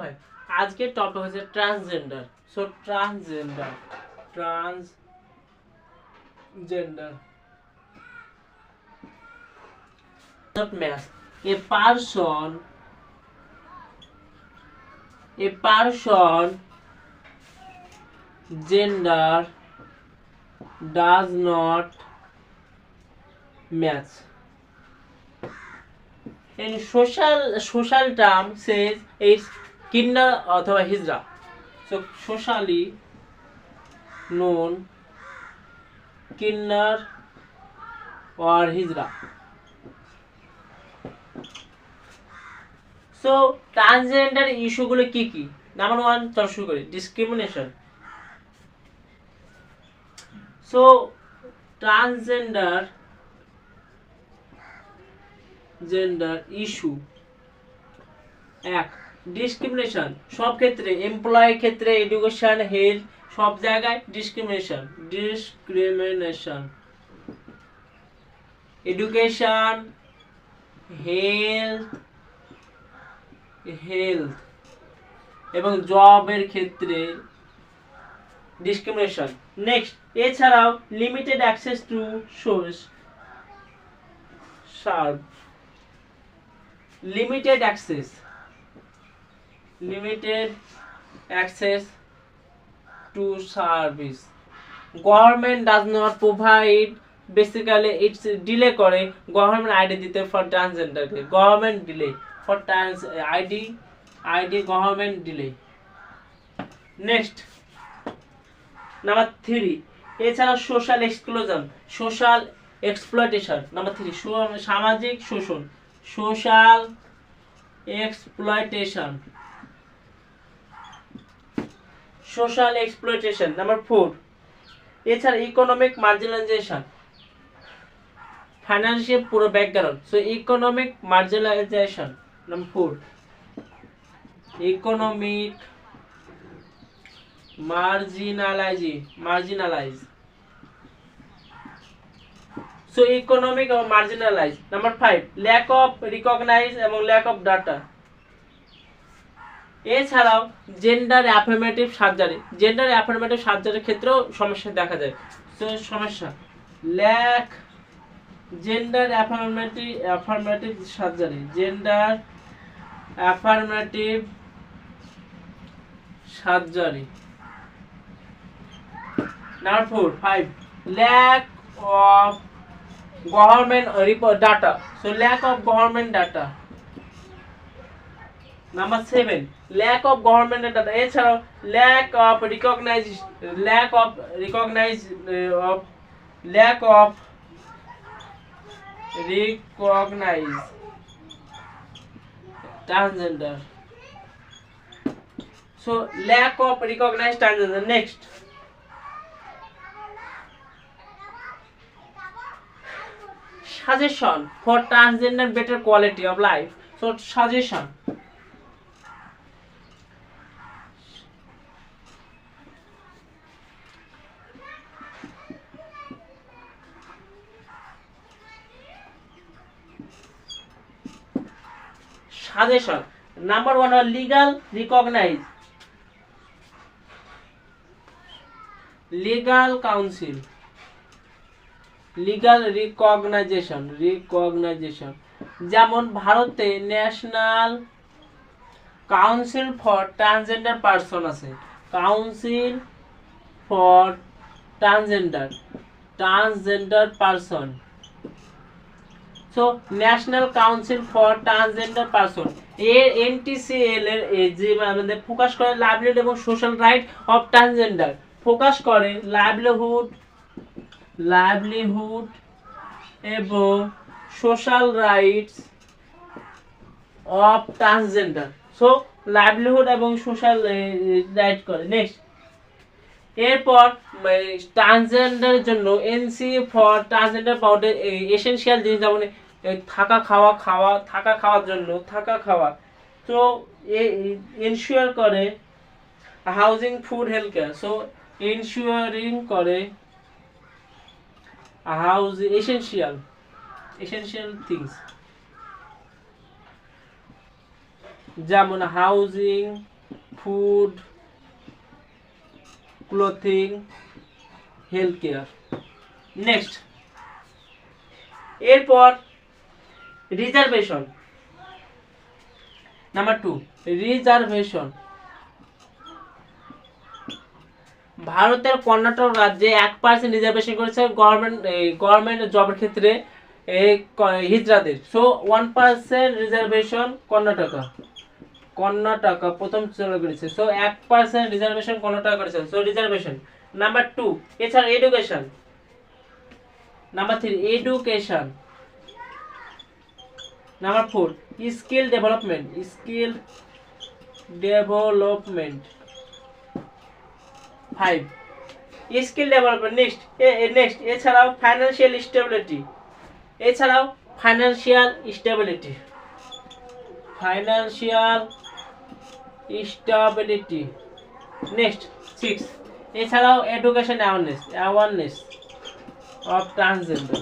ভাই আজকের টপিক হচ্ছে transgender. So transgender math a person gender does not match in social term says it's kinder অথবা হিজরা। so socially known kinder or hijra। So transgender ইস্যুগুলো কি কি? Number 1 চল শুরু করি, ডিসক্রিমিনেশন। সো ট্রান্সজেন্ডার ইস্যু এক, ডিসক্রিমিনেশন সব ক্ষেত্রে, এমপ্লয় ক্ষেত্রে, এডুকেশন, হেলথ, সব জায়গায় ডিসক্রিমিনেশন। এডুকেশন, হেলথ এবং জবের ক্ষেত্রে ডিসক্রিমিনেশন। নেক্সট, এছাড়াও limited access to source limited access to service. Government does not provide, basically it's delay করে গভর্নমেন্ট আইডি দিতে ফর ট্রান্সজেন্ডারকে। Government delay for ID government delay. Next number 3, এছাড়া social exclusion, social exploitation. Number 3, সামাজিক শোষণ, social exploitation. Number 4, এছাড়া economic marginalization, financial পুরো background. So economic marginalization. Number 4, economic marginalize. So economic ও marginalize. Number 5, lack of recognize এবং lack of data. এছাড়াও gender affirmative সার্জারির ক্ষেত্রেও সমস্যা দেখা যায়। সো সমস্যা lack gender affirmative surgery, Number 4, 5, lack of government data. So lack of government data. Number 7, lack of government data. এছাড়াও lack of transgender. So lack of recognized transgender. Next, suggestion for transgender better quality of life. So suggestion, number 1 are legal recognition. যেমন ভারতে national council for transgender person আছে, council for transgender person. So national council for transgender person এর NTCL এর যে আমাদের focus করে livelihood এবং social right of transgender, focus করে লাইভলিহুড এবং social rights of transgender. So livelihood এবং সোশ্যাল রাইট করে। নেক্সট, এরপর ট্রান্সজেন্ডারের জন্য NC for transgender powder essential জিনিস, যেমন থাকা খাওয়ার জন্য তো ইনশিওর করে housing, food, health care. So ensuring করে এসেনশিয়াল থিংস। যেমন housing, food, clothing, health care. Next, এরপর রিজার্ভেশন। Number 2, reservation. ভারতের কর্ণাটক রাজ্যে 1% রিজার্ভেশন করেছে গভর্নমেন্ট জবের ক্ষেত্রে হিজড়াদের। সো 1% রিজার্ভেশন কর্ণাটকা প্রথম চালু করেছে। সো 1% রিজার্ভেশন কর্ণাটকা করেছে। So reservation. নাম্বার 2, এছাড়া education. Number 3, education. Number 4, skill development. 5, skill development. Next এছাড়াও ফাইন্যান্সিয়াল স্টেবিলিটি। নেক্সট 6, এছাড়াও এডুকেশন অ্যাওয়ারনেস অফ ট্রান্সজেন্ডার।